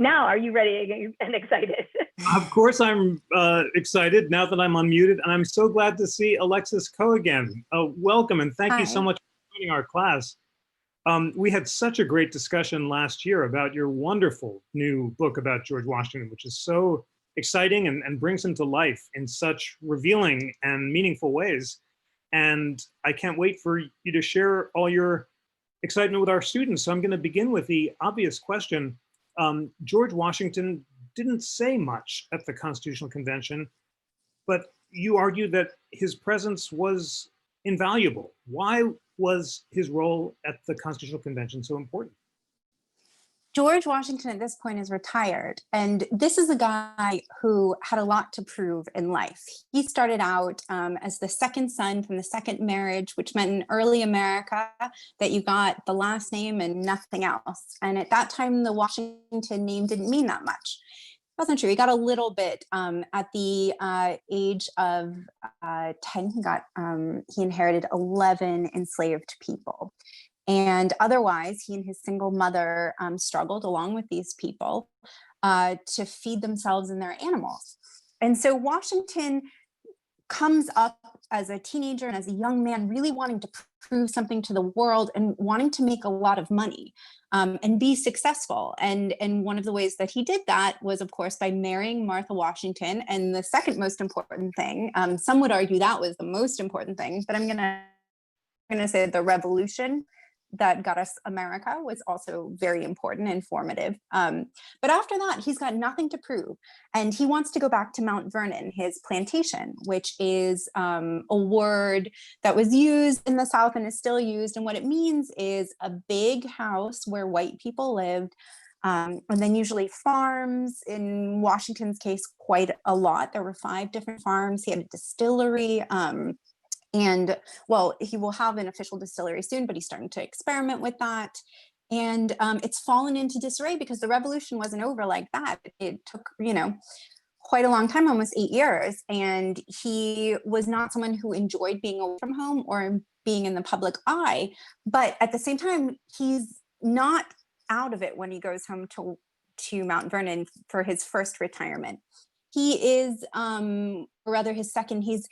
Now, are you ready and excited? Of course I'm excited now that I'm unmuted, and I'm so glad to see Alexis Coe again. Welcome, and thank you so much for joining our class. We had such a great discussion last year about your wonderful new book about George Washington, which is so exciting and brings him to life in such revealing and meaningful ways. And I can't wait for you to share all your excitement with our students. So I'm going to begin with the obvious question. George Washington didn't say much at the Constitutional Convention, but you argue that his presence was invaluable. Why was his role at the Constitutional Convention so important? George Washington at this point is retired, and this is a guy who had a lot to prove in life. He started out as the second son from the second marriage, which meant in early America that you got the last name and nothing else. And at that time, the Washington name didn't mean that much. That's not true. He got a little bit at the age of 10. He inherited 11 enslaved people. And otherwise, he and his single mother struggled along with these people to feed themselves and their animals. And so Washington comes up as a teenager and as a young man, really wanting to prove something to the world and wanting to make a lot of money and be successful. And one of the ways that he did that was, of course, by marrying Martha Washington. And the second most important thing, some would argue that was the most important thing, but I'm gonna say the revolution that got us America was also very important and formative. But after that, he's got nothing to prove. And he wants to go back to Mount Vernon, his plantation, which is a word that was used in the South and is still used. And what it means is a big house where white people lived, and then usually farms. In Washington's case, quite a lot. There were 5 different farms. He had a distillery. And well, he will have an official distillery soon, but he's starting to experiment with that. And it's fallen into disarray because the revolution wasn't over like that. It took, quite a long time, almost 8 years. And he was not someone who enjoyed being away from home or being in the public eye. But at the same time, he's not out of it when he goes home to Mount Vernon for his first retirement. He is, or rather his second, he's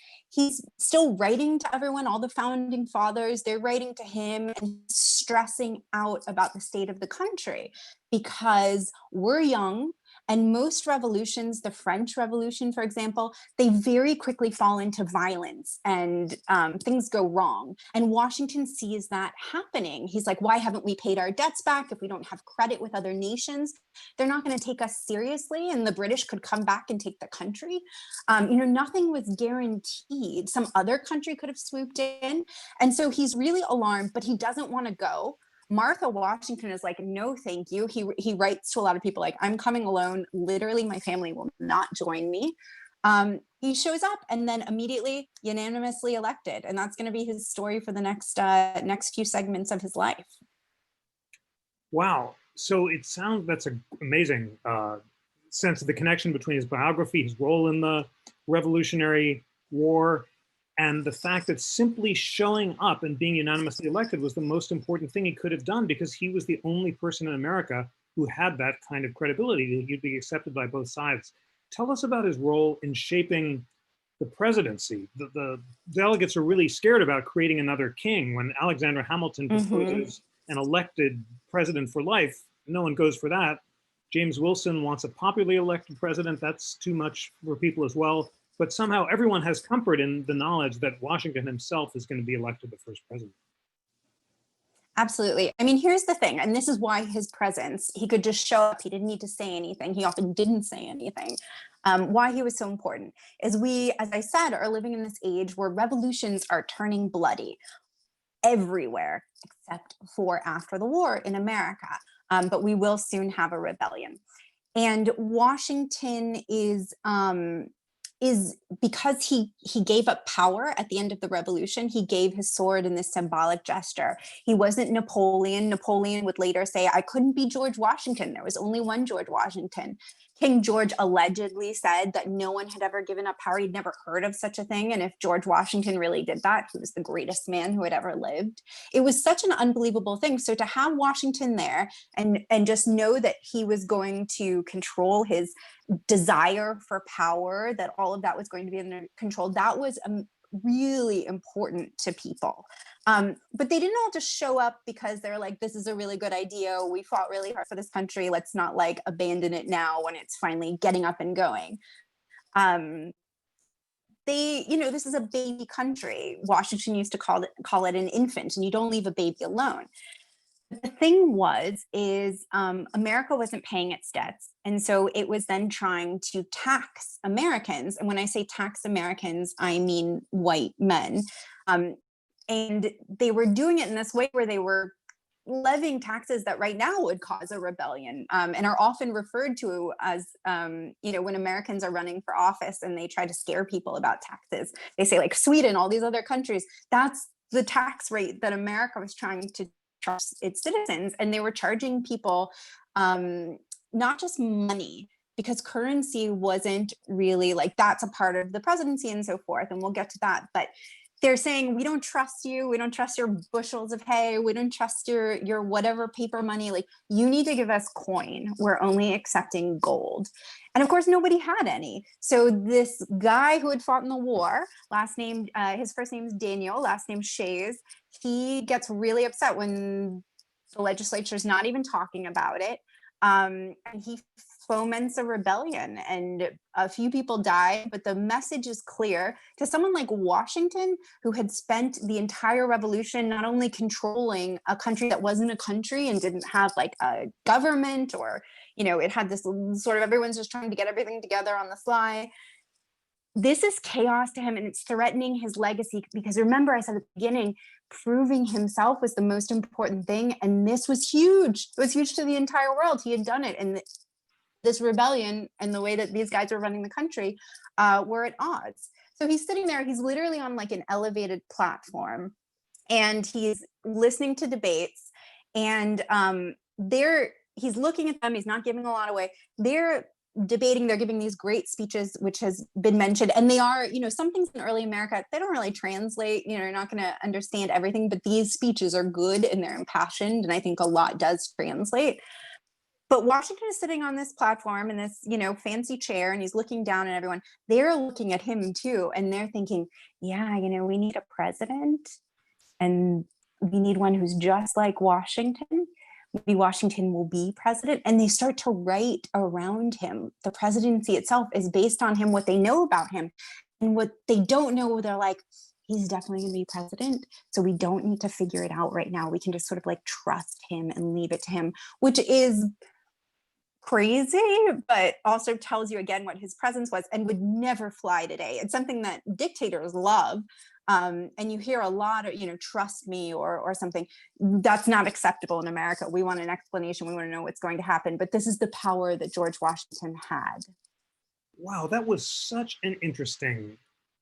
still writing to everyone, all the founding fathers, they're writing to him and stressing out about the state of the country because we're young. And most revolutions, the French Revolution, for example, they very quickly fall into violence and things go wrong. And Washington sees that happening. He's like, why haven't we paid our debts back? If we don't have credit with other nations, they're not going to take us seriously. And the British could come back and take the country. Nothing was guaranteed. Some other country could have swooped in. And so he's really alarmed, but he doesn't want to go. Martha Washington is like, no, thank you. He writes to a lot of people like, I'm coming alone. Literally, my family will not join me. He shows up and then immediately unanimously elected. And that's going to be his story for the next few segments of his life. Wow. So it sounds, that's an amazing sense of the connection between his biography, his role in the Revolutionary War, and the fact that simply showing up and being unanimously elected was the most important thing he could have done because he was the only person in America who had that kind of credibility, that he'd be accepted by both sides. Tell us about his role in shaping the presidency. The delegates are really scared about creating another king. When Alexander Hamilton proposes an elected president for life, no one goes for that. James Wilson wants a popularly elected president. That's too much for people as well. But somehow everyone has comfort in the knowledge that Washington himself is going to be elected the first president. Absolutely. I mean, here's the thing, and this is why his presence, he could just show up. He didn't need to say anything. He often didn't say anything. Why he was so important is we, as I said, are living in this age where revolutions are turning bloody everywhere, except for after the war in America. But we will soon have a rebellion. And Washington is because he gave up power at the end of the revolution. He gave his sword in this symbolic gesture. He wasn't Napoleon. Napoleon would later say, I couldn't be George Washington. There was only one George Washington. King George allegedly said that no one had ever given up power. He'd never heard of such a thing. And if George Washington really did that, he was the greatest man who had ever lived. It was such an unbelievable thing. So to have Washington there and just know that he was going to control his desire for power, that all of that was going to be under control, that was really important to people. But they didn't all just show up because they're like, this is a really good idea. We fought really hard for this country. Let's not like abandon it now when it's finally getting up and going. This is a baby country. Washington used to call it an infant, and you don't leave a baby alone. The thing is America wasn't paying its debts. And so it was then trying to tax Americans. And when I say tax Americans, I mean white men. And they were doing it in this way where they were levying taxes that right now would cause a rebellion, and are often referred to as, when Americans are running for office and they try to scare people about taxes, they say like Sweden, all these other countries, that's the tax rate that America was trying to trust its citizens. And they were charging people not just money, because currency wasn't really like, that's a part of the presidency and so forth, and we'll get to that, but they're saying, we don't trust you. We don't trust your bushels of hay. We don't trust your whatever paper money. Like, you need to give us coin. We're only accepting gold. And of course, nobody had any. So this guy who had fought in the war, his first name is Daniel, last name Shay, he gets really upset when the legislature is not even talking about it. And he foments a rebellion, and a few people died, but the message is clear to someone like Washington, who had spent the entire revolution not only controlling a country that wasn't a country and didn't have like a government, or it had this sort of, everyone's just trying to get everything together on the fly. This is chaos to him, and it's threatening his legacy, because remember, I said at the beginning, proving himself was the most important thing, and this was huge. It was huge to the entire world. He had done it, and this rebellion and the way that these guys were running the country were at odds. So he's sitting there, he's literally on like an elevated platform, and he's listening to debates, and he's looking at them, he's not giving a lot away. They're debating, they're giving these great speeches, which has been mentioned, and they are, some things in early America, they don't really translate, you're not going to understand everything, but these speeches are good and they're impassioned, and I think a lot does translate. But Washington is sitting on this platform in this, fancy chair, and he's looking down at everyone. They're looking at him too, and they're thinking, yeah, we need a president, and we need one who's just like Washington. Maybe Washington will be president. And they start to write around him. The presidency itself is based on him, what they know about him. And what they don't know, they're like, he's definitely going to be president. So we don't need to figure it out right now. We can just sort of like trust him and leave it to him, which is crazy, but also tells you again what his presence was and would never fly today. It's something that dictators love. And you hear a lot of, trust me or something. That's not acceptable in America. We want an explanation. We want to know what's going to happen. But this is the power that George Washington had. Wow, that was such an interesting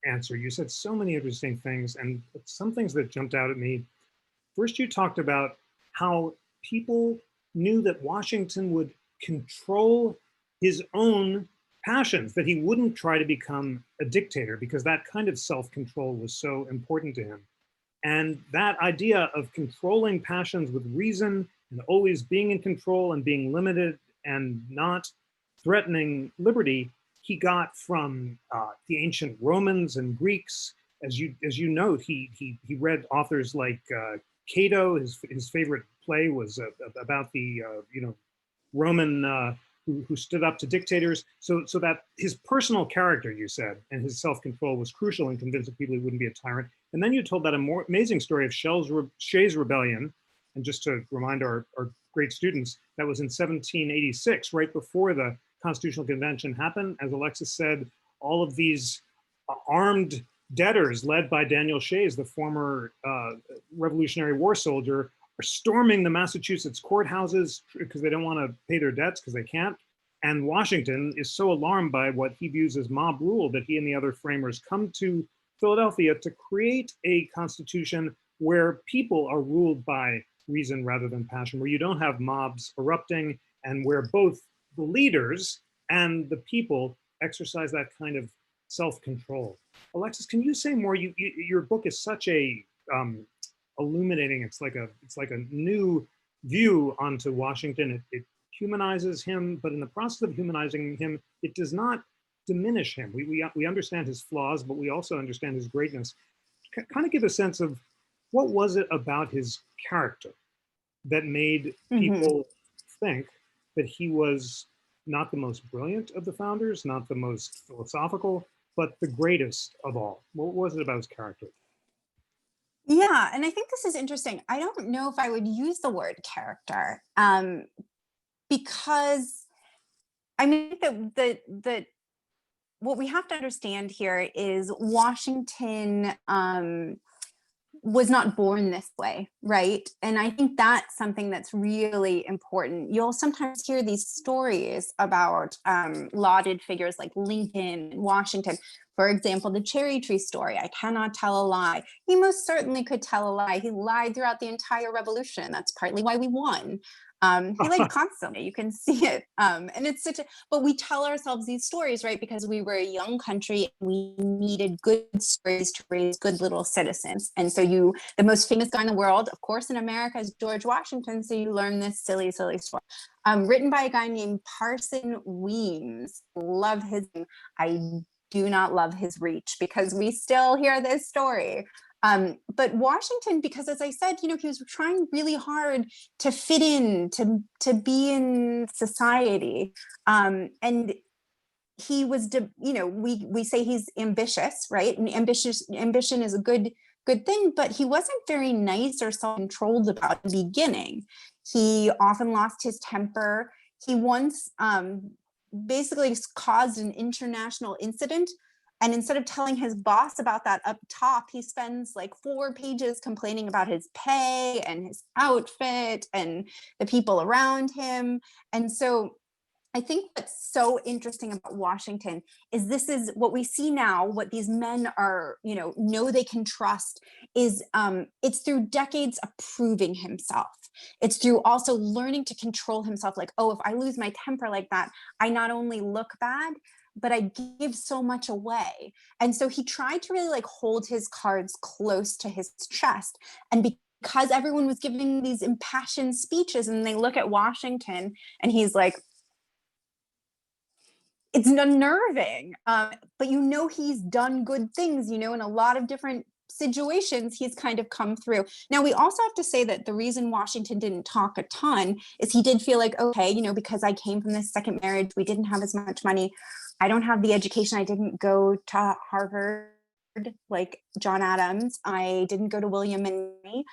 answer. You said so many interesting things, and some things that jumped out at me. First, you talked about how people knew that Washington would control his own passions, that he wouldn't try to become a dictator, because that kind of self-control was so important to him. And that idea of controlling passions with reason and always being in control and being limited and not threatening liberty, he got from the ancient Romans and Greeks. As you note, he read authors like Cato. His favorite play was about the Roman who stood up to dictators. So that his personal character, you said, and his self-control was crucial in convincing people he wouldn't be a tyrant. And then you told that amazing story of Shay's rebellion. And just to remind our great students, that was in 1786, right before the Constitutional Convention happened. As Alexis said, all of these armed debtors led by Daniel Shay, the former Revolutionary War soldier, are storming the Massachusetts courthouses because they don't want to pay their debts because they can't. And Washington is so alarmed by what he views as mob rule that he and the other framers come to Philadelphia to create a constitution where people are ruled by reason rather than passion, where you don't have mobs erupting, and where both the leaders and the people exercise that kind of self-control. Alexis, can you say more? Your book is such a illuminating. It's like a new view onto Washington. It humanizes him, but in the process of humanizing him, it does not diminish him. We understand his flaws, but we also understand his greatness. Kind of give a sense of what was it about his character that made people think that he was not the most brilliant of the founders, not the most philosophical, but the greatest of all. What was it about his character? Yeah, and I think this is interesting. I don't know if I would use the word character, because I mean that what we have to understand here is Washington was not born this way, right? And I think that's something that's really important. You'll sometimes hear these stories about lauded figures like Lincoln and Washington. For example, the cherry tree story, I cannot tell a lie. He most certainly could tell a lie. He lied throughout the entire revolution. That's partly why we won. He lied constantly, you can see it. And it's such a, but we tell ourselves these stories, right? Because we were a young country, we needed good stories to raise good little citizens. And so the most famous guy in the world, of course, in America is George Washington. So you learn this silly, silly story. Written by a guy named Parson Weems. Love his name. I do not love his reach because we still hear this story. But Washington, because as I said, he was trying really hard to fit in, to be in society. And he was, we say he's ambitious, right? And ambition is a good thing, but he wasn't very nice or self-controlled about the beginning. He often lost his temper. He once basically caused an international incident. And instead of telling his boss about that up top, he spends like 4 pages complaining about his pay and his outfit and the people around him. And so I think what's so interesting about Washington is this is what we see now, what these men are, know they can trust is it's through decades of proving himself. It's through also learning to control himself. Like, oh, if I lose my temper like that, I not only look bad, but I give so much away. And so he tried to really hold his cards close to his chest. And because everyone was giving these impassioned speeches and they look at Washington and he's like, it's unnerving, but he's done good things, in a lot of different situations he's kind of come through. Now, we also have to say that the reason Washington didn't talk a ton is he did feel like, okay, because I came from this second marriage, we didn't have as much money. I don't have the education. I didn't go to Harvard like John Adams. I didn't go to William and Mary,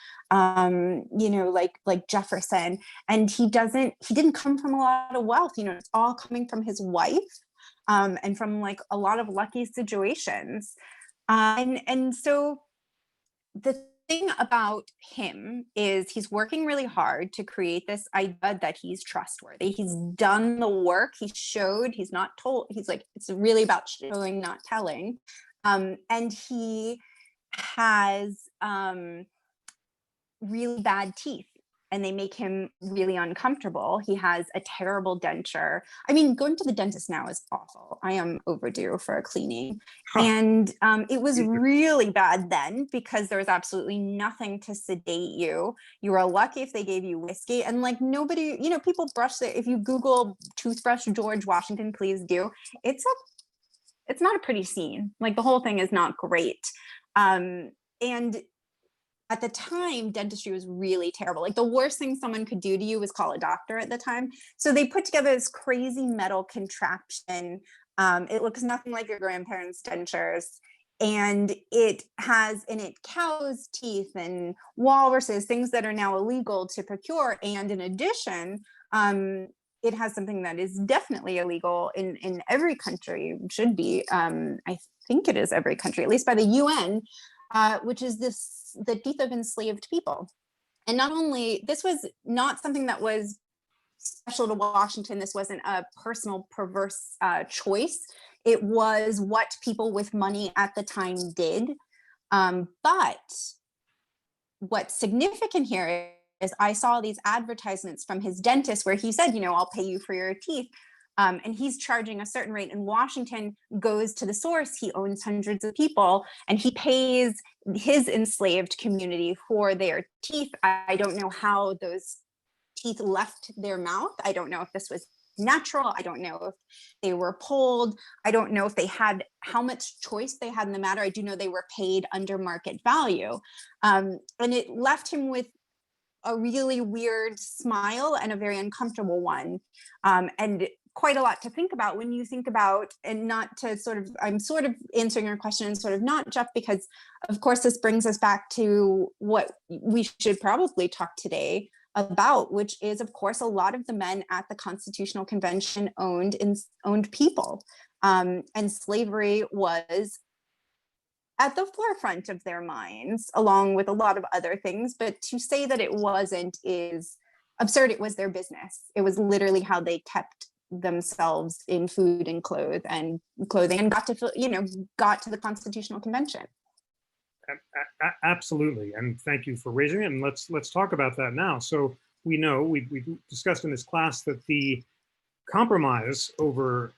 like Jefferson. And he didn't come from a lot of wealth. It's all coming from his wife and from a lot of lucky situations. And so the thing about him is he's working really hard to create this idea that he's trustworthy. He's done the work. He showed, he's not told. He's like, it's really about showing, not telling. And he has really bad teeth and they make him really uncomfortable. He has a terrible denture. I mean, going to the dentist now is awful. I am overdue for a cleaning. And it was really bad then because there was absolutely nothing to sedate you. You were lucky if they gave you whiskey. And nobody, people brush if you Google toothbrush George Washington, please do. It's not a pretty scene. The whole thing is not great. And at the time, dentistry was really terrible. The worst thing someone could do to you was call a doctor at the time. So they put together this crazy metal contraption. It looks nothing like your grandparents' dentures. And it has in it cows' teeth and walruses, things that are now illegal to procure. And in addition, it has something that is definitely illegal in every country, should be. I think it is every country, at least by the UN, which is the teeth of enslaved people. And not only, this was not something that was special to Washington. This wasn't a personal perverse choice. It was what people with money at the time did. But what's significant here is I saw these advertisements from his dentist where he said, I'll pay you for your teeth. And he's charging a certain rate, and Washington goes to the source. He owns hundreds of people, and he pays his enslaved community for their teeth. I don't know how those teeth left their mouth. I don't know if this was natural. I don't know if they were pulled. I don't know if they had, how much choice they had in the matter. I do know they were paid under market value. And it left him with a really weird smile and a very uncomfortable one. And quite a lot to think about when you think about, and not to sort of, I'm sort of answering your question and sort of not, Jeff, because of course this brings us back to what we should probably talk today about, which is of course a lot of the men at the Constitutional Convention owned people. And slavery was at the forefront of their minds, along with a lot of other things. But to say that it wasn't is absurd. It was their business. It was literally how they kept themselves in food and clothing, and got to the Constitutional Convention. Absolutely, and thank you for raising it. And let's talk about that now. So we know we discussed in this class that the compromise over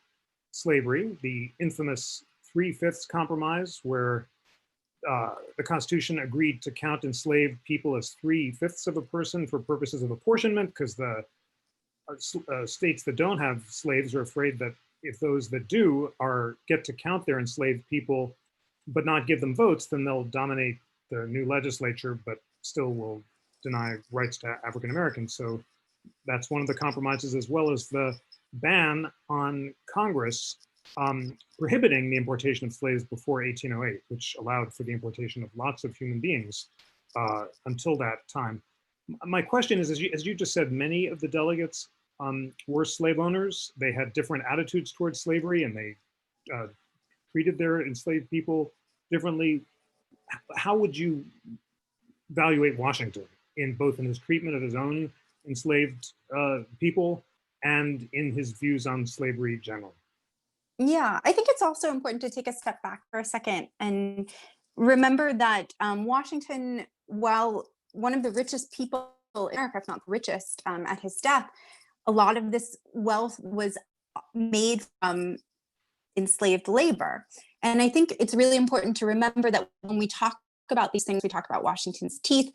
slavery, the infamous 3/5 compromise, where the Constitution agreed to count enslaved people as 3/5 of a person for purposes of apportionment, because the states that don't have slaves are afraid that if those that do get to count their enslaved people but not give them votes, then they'll dominate the new legislature, but still will deny rights to African Americans. So that's one of the compromises, as well as the ban on Congress prohibiting the importation of slaves before 1808, which allowed for the importation of lots of human beings until that time. My question is, as you just said, many of the delegates were slave owners. They had different attitudes towards slavery, and they treated their enslaved people differently. How would you evaluate Washington in his treatment of his own enslaved people and in his views on slavery generally? Yeah, I think it's also important to take a step back for a second and remember that Washington, while one of the richest people in America, if not the richest, at his death, a lot of this wealth was made from enslaved labor. And I think it's really important to remember that when we talk about these things, we talk about Washington's teeth,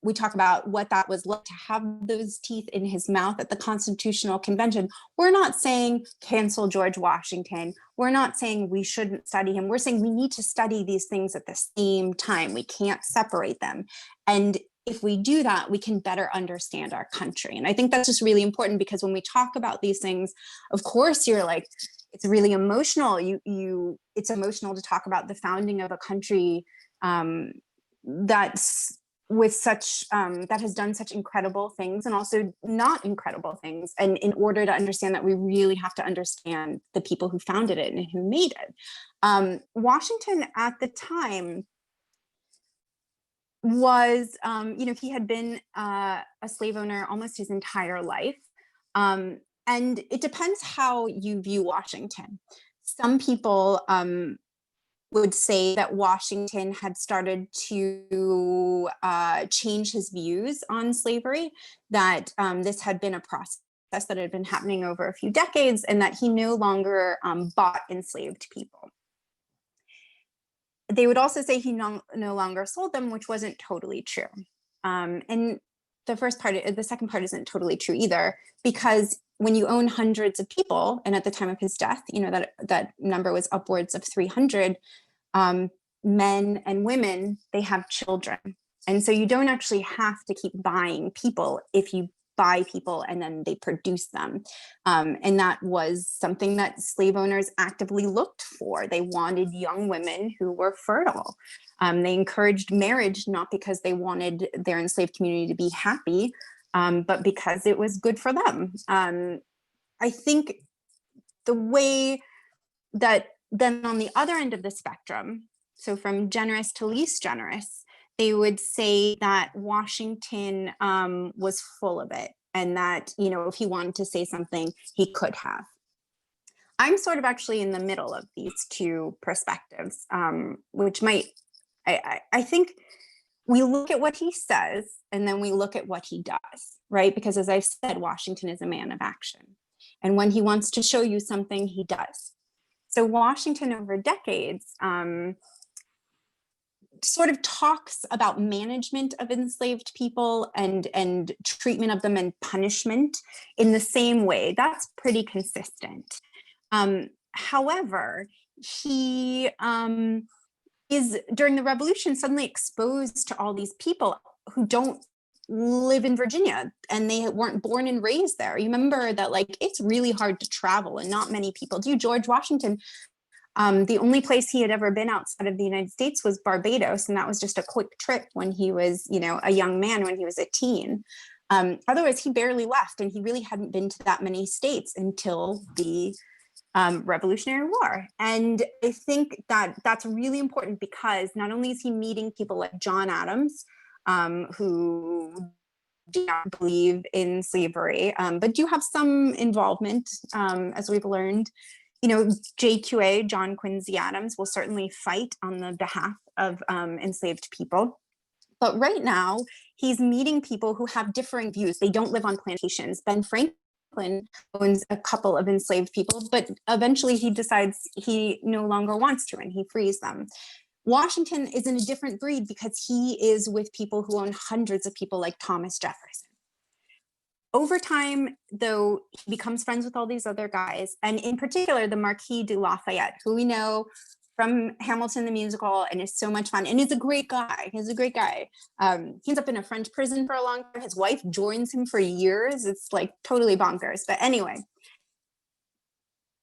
we talk about what that was like to have those teeth in his mouth at the Constitutional Convention. We're not saying cancel George Washington. We're not saying we shouldn't study him. We're saying we need to study these things at the same time. We can't separate them. And if we do that, we can better understand our country. And I think that's just really important, because when we talk about these things, of course, you're like, it's really emotional. It's emotional to talk about the founding of a country that's with such that has done such incredible things, and also not incredible things. And in order to understand that, we really have to understand the people who founded it and who made it. Washington at the time was, he had been a slave owner almost his entire life. And it depends how you view Washington. Some people would say that Washington had started to change his views on slavery, that this had been a process that had been happening over a few decades, and that he no longer bought enslaved people. They would also say he no longer sold them, which wasn't totally true. And the second part isn't totally true either, because when you own hundreds of people, and at the time of his death, that number was upwards of 300, men and women, they have children. And so you don't actually have to keep buying people if you buy people and then they produce them. And that was something that slave owners actively looked for. They wanted young women who were fertile. They encouraged marriage, not because they wanted their enslaved community to be happy, but because it was good for them. I think the way that then on the other end of the spectrum, so from generous to least generous, they would say that Washington was full of it, and that, if he wanted to say something, he could have. I'm sort of actually in the middle of these two perspectives, which I think we look at what he says and then we look at what he does, right? Because as I've said, Washington is a man of action. And when he wants to show you something, he does. So Washington over decades sort of talks about management of enslaved people and treatment of them and punishment in the same way. That's pretty consistent. However, he is during the Revolution suddenly exposed to all these people who don't live in Virginia and they weren't born and raised there. You remember that, like, it's really hard to travel and not many people do. George Washington, the only place he had ever been outside of the United States was Barbados, and that was just a quick trip when he was, you know, a young man, when he was a teen. Otherwise, he barely left, and he really hadn't been to that many states until the Revolutionary War. And I think that that's really important because not only is he meeting people like John Adams, who do not believe in slavery, but do have some involvement, as we've learned. You know, JQA, John Quincy Adams, will certainly fight on the behalf of enslaved people. But right now, he's meeting people who have differing views. They don't live on plantations. Ben Franklin owns a couple of enslaved people, but eventually he decides he no longer wants to, and he frees them. Washington is in a different breed because he is with people who own hundreds of people like Thomas Jefferson. Over time, though, he becomes friends with all these other guys, and in particular, the Marquis de Lafayette, who we know from Hamilton the musical and is so much fun, and is a great guy. He's a great guy. He ends up in a French prison for a long time. His wife joins him for years. It's like totally bonkers. But anyway,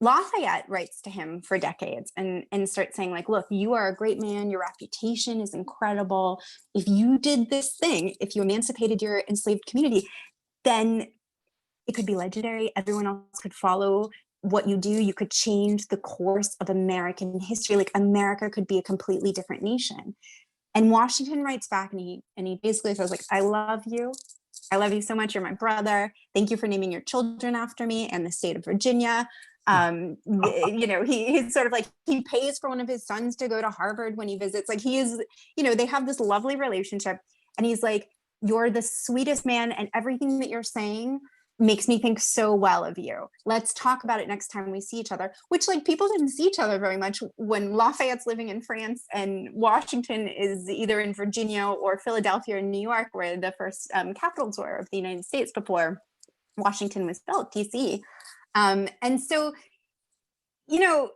Lafayette writes to him for decades and starts saying, like, look, you are a great man. Your reputation is incredible. If you did this thing, if you emancipated your enslaved community, then it could be legendary. Everyone else could follow what you do. You could change the course of American history. Like, America could be a completely different nation. And Washington writes back and he basically says, like, I love you. I love you so much. You're my brother. Thank you for naming your children after me and the state of Virginia. You know, he's sort of like, he pays for one of his sons to go to Harvard when he visits. Like, he is, you know, they have this lovely relationship. And he's like, you're the sweetest man, and everything that you're saying makes me think so well of you. Let's talk about it next time we see each other, which, like, people didn't see each other very much when Lafayette's living in France and Washington is either in Virginia or Philadelphia or New York, where the first capitals were of the United States before Washington was built, DC. And so, you know,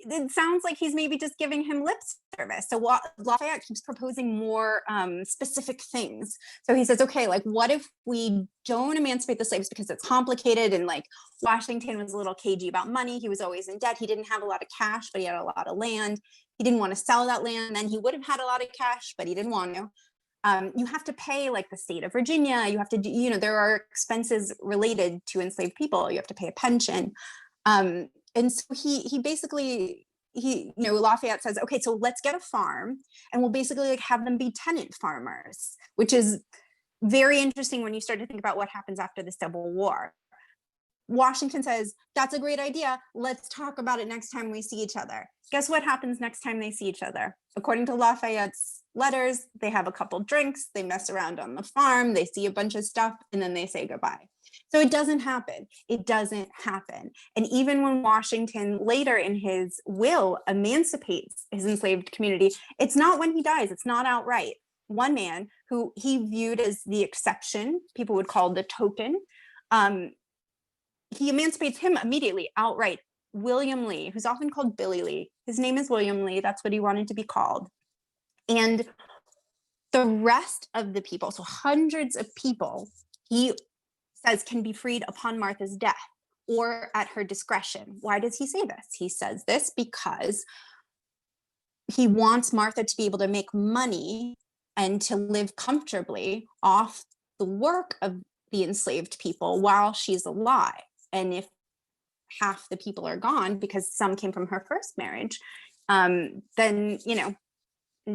it sounds like he's maybe just giving him lip service. So Lafayette keeps proposing more specific things. So he says, okay, like, what if we don't emancipate the slaves because it's complicated? And, like, Washington was a little cagey about money. He was always in debt. He didn't have a lot of cash, but he had a lot of land. He didn't want to sell that land. Then he would have had a lot of cash, but he didn't want to. You have to pay, like, the state of Virginia. You have to do, you know, there are expenses related to enslaved people. You have to pay a pension. And so he basically, you know, Lafayette says, okay, so let's get a farm and we'll basically, like, have them be tenant farmers, which is very interesting when you start to think about what happens after the Civil War. Washington says, that's a great idea. Let's talk about it next time we see each other. Guess what happens next time they see each other? According to Lafayette's letters, they have a couple drinks, they mess around on the farm, they see a bunch of stuff, and then they say goodbye. So it doesn't happen. It doesn't happen. And even when Washington later in his will emancipates his enslaved community, it's not when he dies. It's not outright. One man who he viewed as the exception, people would call the token, he emancipates him immediately, outright. William Lee, who's often called Billy Lee. His name is William Lee. That's what he wanted to be called. And the rest of the people, so hundreds of people, he says can be freed upon Martha's death or at her discretion. Why does he say this? He says this because he wants Martha to be able to make money and to live comfortably off the work of the enslaved people while she's alive. And if half the people are gone because some came from her first marriage, then, you know,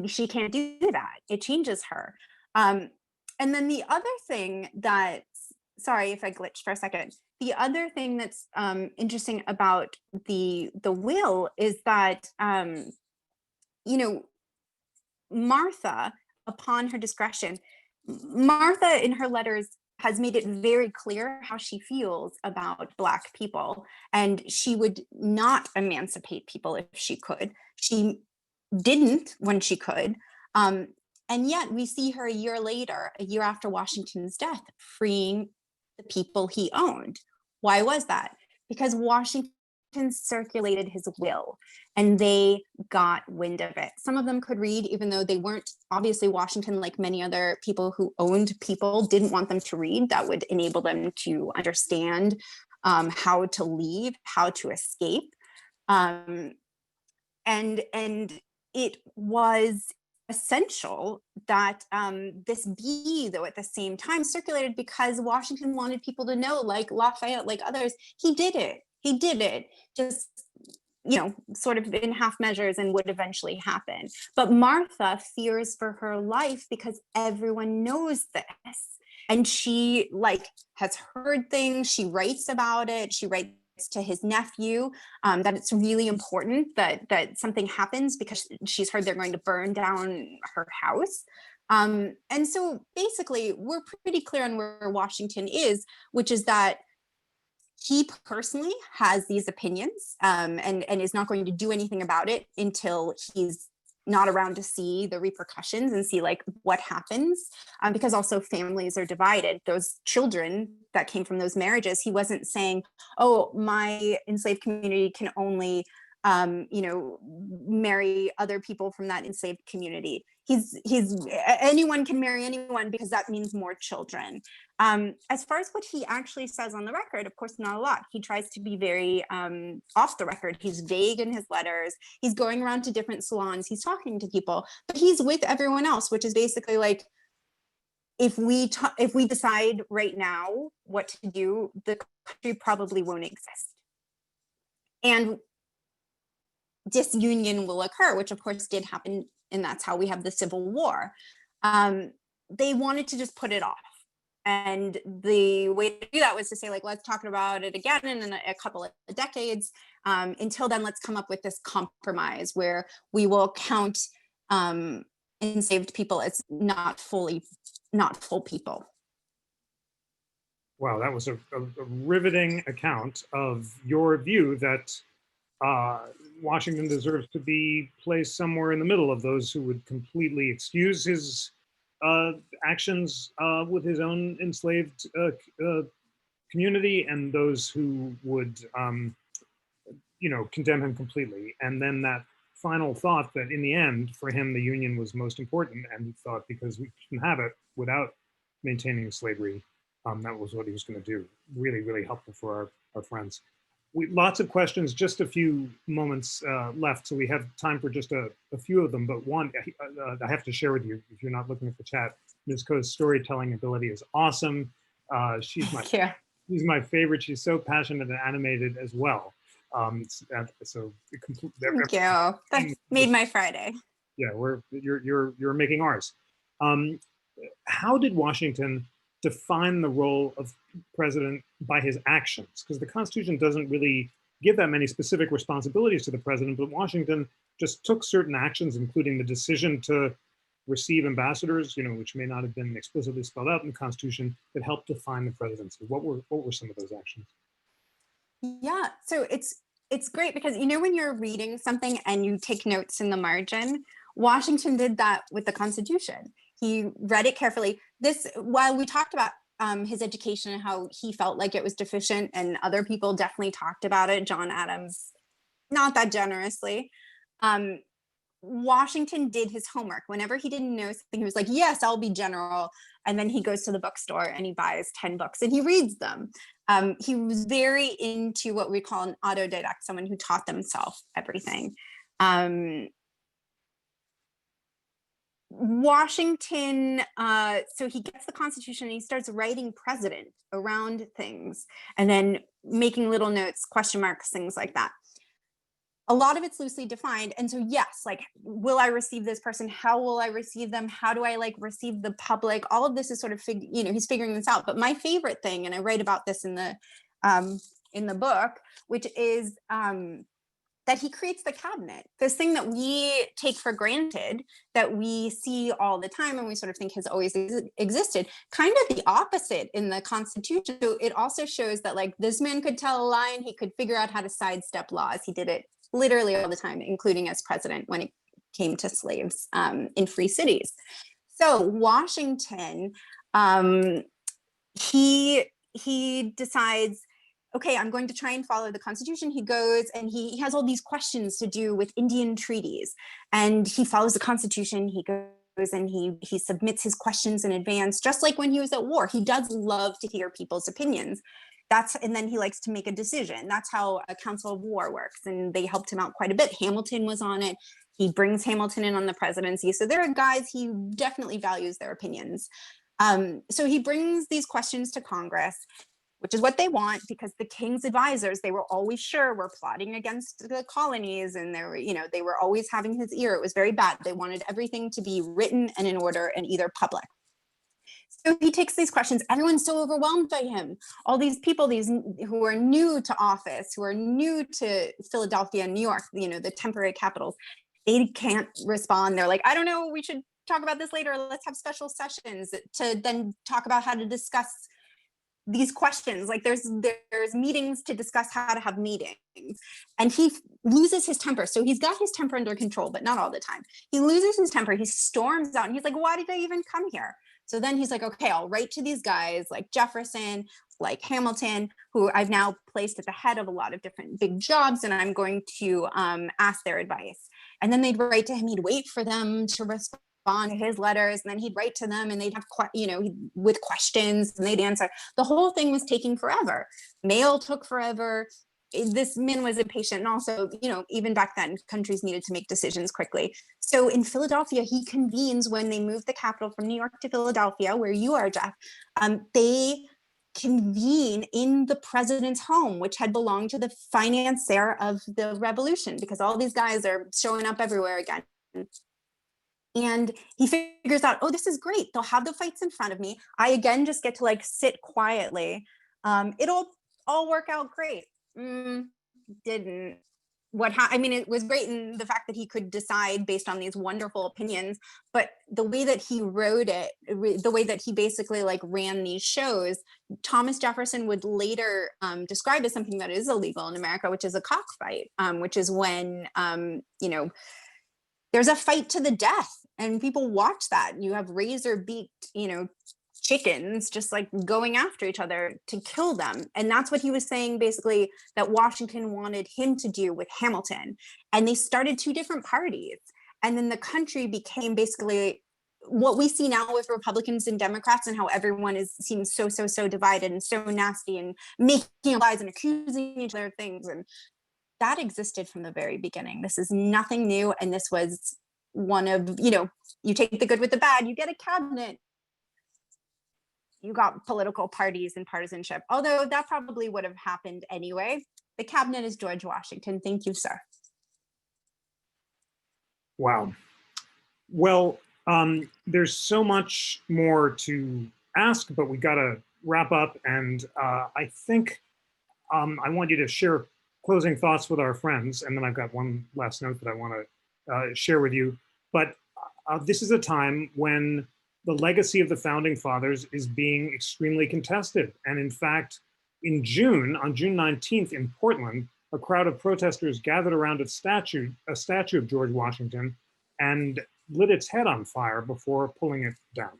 she can't do that. It changes her. And then the other thing that, sorry if I glitched for a second. The other thing that's interesting about the will is that, you know, Martha, upon her discretion, Martha in her letters has made it very clear how she feels about Black people. And she would not emancipate people if she could. She didn't when she could. And yet we see her a year later, a year after Washington's death, freeing the people he owned. Why was that? Because Washington circulated his will and they got wind of it. Some of them could read, even though they weren't, obviously Washington, like many other people who owned people, didn't want them to read. That would enable them to understand how to leave, how to escape. And it was essential that this be, though, at the same time circulated, because Washington wanted people to know, like Lafayette, like others, he did it, just, you know, sort of in half measures, and would eventually happen. But Martha fears for her life because everyone knows this, and she like has heard things, she writes about it, she writes to his nephew that it's really important that something happens because she's heard they're going to burn down her house. And so basically we're pretty clear on where Washington is, which is that he personally has these opinions and is not going to do anything about it until he's not around to see the repercussions and see like what happens, because also families are divided. Those children that came from those marriages, he wasn't saying, oh, my enslaved community can only you know, marry other people from that enslaved community. He's anyone can marry anyone because that means more children. As far as what he actually says on the record, of course, not a lot. He tries to be very off the record. He's vague in his letters. He's going around to different salons. He's talking to people, but he's with everyone else, which is basically like, if we decide right now what to do, the country probably won't exist. And disunion will occur, which of course did happen, and that's how we have the Civil War. They wanted to just put it off. And the way to do that was to say, like, let's talk about it again in a couple of decades. Until then, let's come up with this compromise where we will count enslaved people as not full people. Wow, that was a riveting account of your view that Washington deserves to be placed somewhere in the middle of those who would completely excuse his actions with his own enslaved community, and those who would, you know, condemn him completely. And then that final thought that in the end, for him, the Union was most important, and he thought because we can have it without maintaining slavery, that was what he was going to do. Really, really helpful for our friends. Lots of questions, just a few moments left, so we have time for just a few of them, but one I have to share with you, if you're not looking at the chat. Ms. Coe's storytelling ability is awesome. She's my favorite. She's so passionate and animated as well. So thank you. That made my Friday. Yeah, you're making ours. How did Washington define the role of president by his actions? Because the Constitution doesn't really give that many specific responsibilities to the president, but Washington just took certain actions, including the decision to receive ambassadors, you know, which may not have been explicitly spelled out in the Constitution, that helped define the presidency. What were some of those actions? Yeah, so it's great because, you know, when you're reading something and you take notes in the margin, Washington did that with the Constitution. He read it carefully. While we talked about his education and how he felt like it was deficient, and other people definitely talked about it, John Adams, not that generously. Washington did his homework. Whenever he didn't know something, he was like, yes, I'll be general. And then he goes to the bookstore and he buys 10 books and he reads them. He was very into what we call an autodidact, someone who taught themselves everything. Washington, so he gets the Constitution and he starts writing president around things and then making little notes, question marks, things like that. A lot of it's loosely defined. And so, yes, like, will I receive this person? How will I receive them? How do I like receive the public? All of this is sort of, you know, he's figuring this out. But my favorite thing, and I write about this in the book, which is that he creates the cabinet, this thing that we take for granted, that we see all the time and we sort of think has always existed, kind of the opposite in the Constitution. So it also shows that like this man could tell a lie and he could figure out how to sidestep laws. He did it literally all the time, including as president when it came to slaves in free cities. So Washington, he decides, okay, I'm going to try and follow the Constitution. He goes and he has all these questions to do with Indian treaties, and he follows the Constitution. He goes and he submits his questions in advance, just like when he was at war. He does love to hear people's opinions. And then he likes to make a decision. That's how a council of war works, and they helped him out quite a bit. Hamilton was on it. He brings Hamilton in on the presidency. So there are guys, he definitely values their opinions. So he brings these questions to Congress, which is what they want, because the king's advisors, they were always sure were plotting against the colonies, and they were always having his ear. It was very bad. They wanted everything to be written and in order and either public. So he takes these questions. Everyone's so overwhelmed by him. All these people, who are new to office, who are new to Philadelphia and New York, the temporary capitals, they can't respond. They're like, I don't know, we should talk about this later. Let's have special sessions to then talk about how to discuss these questions. Like there's meetings to discuss how to have meetings. And he loses his temper. So he's got his temper under control, but not all the time. He loses his temper. He storms out and he's like, why did I even come here? So then he's like, okay, I'll write to these guys like Jefferson, like Hamilton, who I've now placed at the head of a lot of different big jobs, and I'm going to ask their advice. And then they'd write to him. He'd wait for them to respond to his letters, and then he'd write to them, and they'd have, with questions, and they'd answer. The whole thing was taking forever. Mail took forever. This man was impatient, and also, even back then, countries needed to make decisions quickly. So in Philadelphia, he convenes when they moved the capital from New York to Philadelphia, where you are, Jeff. They convene in the president's home, which had belonged to the financier of the revolution, because all these guys are showing up everywhere again. And he figures out, oh, this is great. They'll have the fights in front of me. I again just get to like sit quietly. It'll all work out great. Didn't. It was great in the fact that he could decide based on these wonderful opinions, but the way that he wrote it, the way that he basically like ran these shows, Thomas Jefferson would later describe as something that is illegal in America, which is a cockfight, which is when, there's a fight to the death and people watch that. You have razor beaked, chickens just like going after each other to kill them. And that's what he was saying, basically, that Washington wanted him to do with Hamilton. And they started two different parties. And then the country became basically what we see now with Republicans and Democrats, and how everyone seems so divided and so nasty and making lies and accusing each other of things. And that existed from the very beginning. This is nothing new. And this was one of, you take the good with the bad, you get a cabinet. You got political parties and partisanship, although that probably would have happened anyway. The cabinet is George Washington. Thank you, sir. Wow. Well, there's so much more to ask, but we got to wrap up. And I think I want you to share closing thoughts with our friends. And then I've got one last note that I want to share with you. But this is a time when the legacy of the Founding Fathers is being extremely contested. And in fact, on June 19th in Portland, a crowd of protesters gathered around a statue of George Washington and lit its head on fire before pulling it down.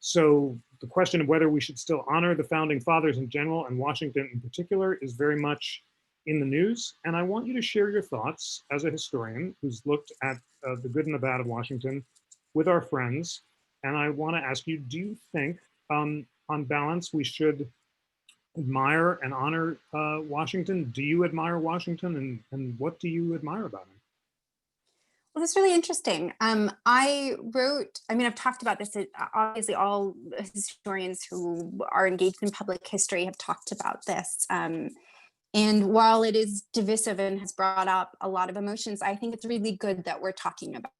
So the question of whether we should still honor the Founding Fathers in general and Washington in particular is very much in the news. And I want you to share your thoughts as a historian who's looked at the good and the bad of Washington with our friends. And I want to ask you, do you think, on balance, we should admire and honor Washington? Do you admire Washington, and what do you admire about him? Well, that's really interesting. I've talked about this, obviously all historians who are engaged in public history have talked about this. And while it is divisive and has brought up a lot of emotions, I think it's really good that we're talking about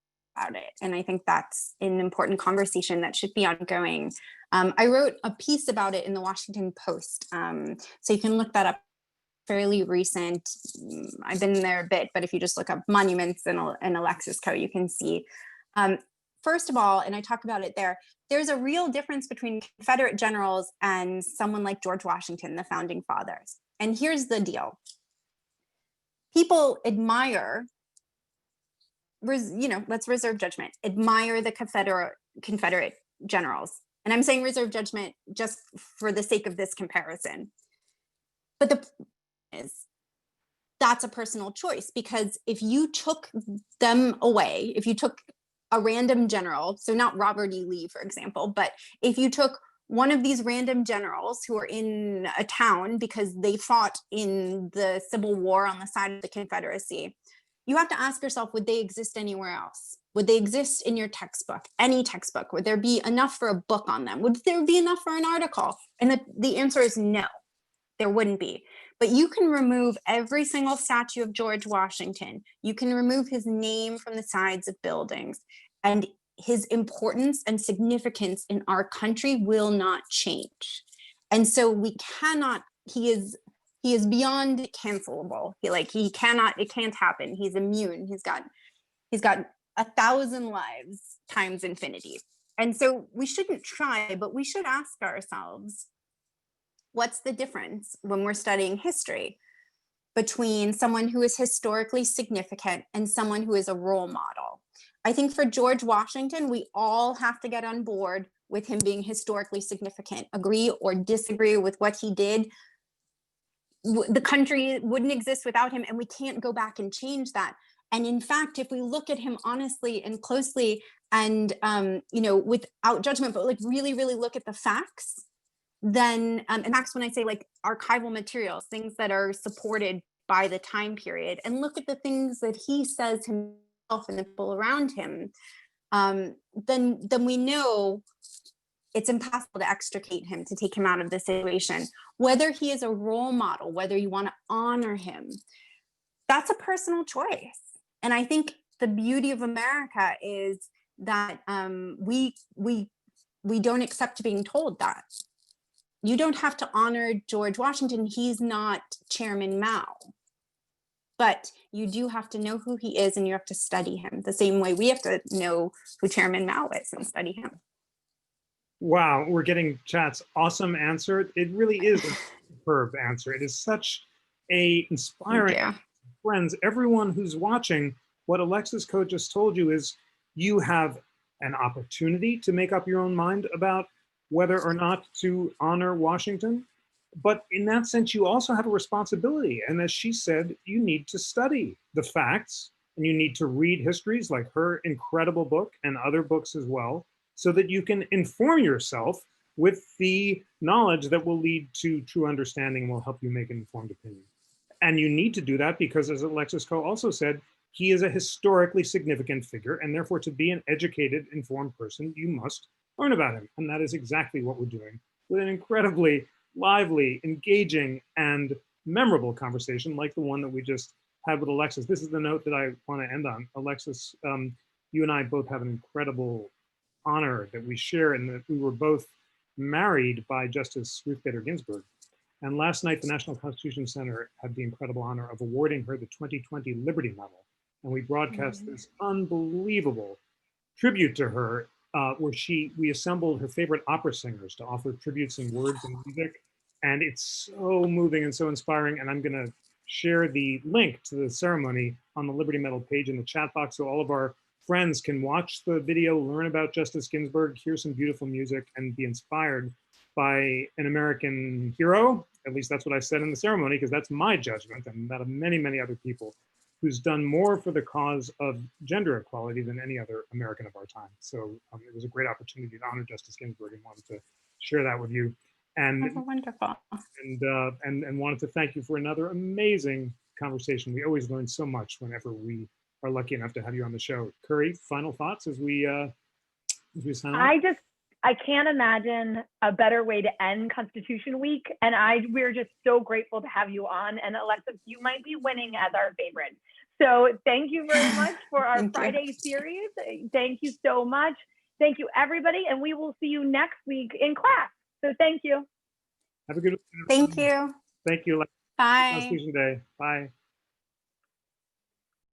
it. And I think that's an important conversation that should be ongoing. I wrote a piece about it in the Washington Post. So you can look that up fairly recent. I've been there a bit, but if you just look up monuments and Alexis Coe, you can see. First of all, and I talk about it there, there's a real difference between Confederate generals and someone like George Washington, the founding fathers. And here's the deal. People admire, let's reserve judgment, admire the Confederate generals. And I'm saying reserve judgment just for the sake of this comparison. But the point is, that's a personal choice, because if you took them away, if you took a random general, so not Robert E. Lee, for example, but if you took one of these random generals who are in a town because they fought in the Civil War on the side of the Confederacy, you have to ask yourself, would they exist anywhere else? Would they exist in your textbook, any textbook? Would there be enough for a book on them? Would there be enough for an article? And the answer is no, there wouldn't be. But you can remove every single statue of George Washington. You can remove his name from the sides of buildings, and his importance and significance in our country will not change. And so we cannot, he is beyond cancelable. It can't happen. He's immune. He's got 1,000 lives times infinity. And so we shouldn't try, but we should ask ourselves, what's the difference when we're studying history between someone who is historically significant and someone who is a role model? I think for George Washington, we all have to get on board with him being historically significant, agree or disagree with what he did. The country wouldn't exist without him, and we can't go back and change that. And in fact, if we look at him honestly and closely and, without judgment, but really, really look at the facts, then, and that's when I say archival materials, things that are supported by the time period, and look at the things that he says himself and the people around him, then we know it's impossible to extricate him, to take him out of the situation. Whether he is a role model, whether you want to honor him, that's a personal choice. And I think the beauty of America is that we don't accept being told that. You don't have to honor George Washington. He's not Chairman Mao. But you do have to know who he is, and you have to study him the same way we have to know who Chairman Mao is and study him. Wow, we're getting chat's awesome answer. It really is a superb answer. It is such a inspiring. Friends, everyone who's watching, what Alexis Coe just told you is you have an opportunity to make up your own mind about whether or not to honor Washington. But in that sense, you also have a responsibility. And as she said, you need to study the facts, and you need to read histories like her incredible book and other books as well, so that you can inform yourself with the knowledge that will lead to true understanding and will help you make an informed opinion. And you need to do that because, as Alexis Coe also said, he is a historically significant figure, and therefore to be an educated, informed person, you must learn about him. And that is exactly what we're doing with an incredibly lively, engaging, and memorable conversation like the one that we just had with Alexis. This is the note that I want to end on. Alexis, you and I both have an incredible honor that we share, in that we were both married by Justice Ruth Bader Ginsburg. And last night, the National Constitution Center had the incredible honor of awarding her the 2020 Liberty Medal. And we broadcast this unbelievable tribute to her, where we assembled her favorite opera singers to offer tributes in words and music. And it's so moving and so inspiring. And I'm going to share the link to the ceremony on the Liberty Medal page in the chat box, so all of our friends can watch the video, learn about Justice Ginsburg, hear some beautiful music, and be inspired by an American hero. At least that's what I said in the ceremony, because that's my judgment and that of many, many other people, who's done more for the cause of gender equality than any other American of our time. So it was a great opportunity to honor Justice Ginsburg, and wanted to share that with you. And That's wonderful. And wanted to thank you for another amazing conversation. We always learn so much whenever we are lucky enough to have you on the show. Curry, final thoughts as we sign off? I can't imagine a better way to end Constitution Week. And we're just so grateful to have you on. And Alexis, you might be winning as our favorite. So thank you very much for our Friday series. Thank you so much. Thank you, everybody. And we will see you next week in class. So thank you. Have a good Thank you. Thank you. Bye. Constitution Day. Bye.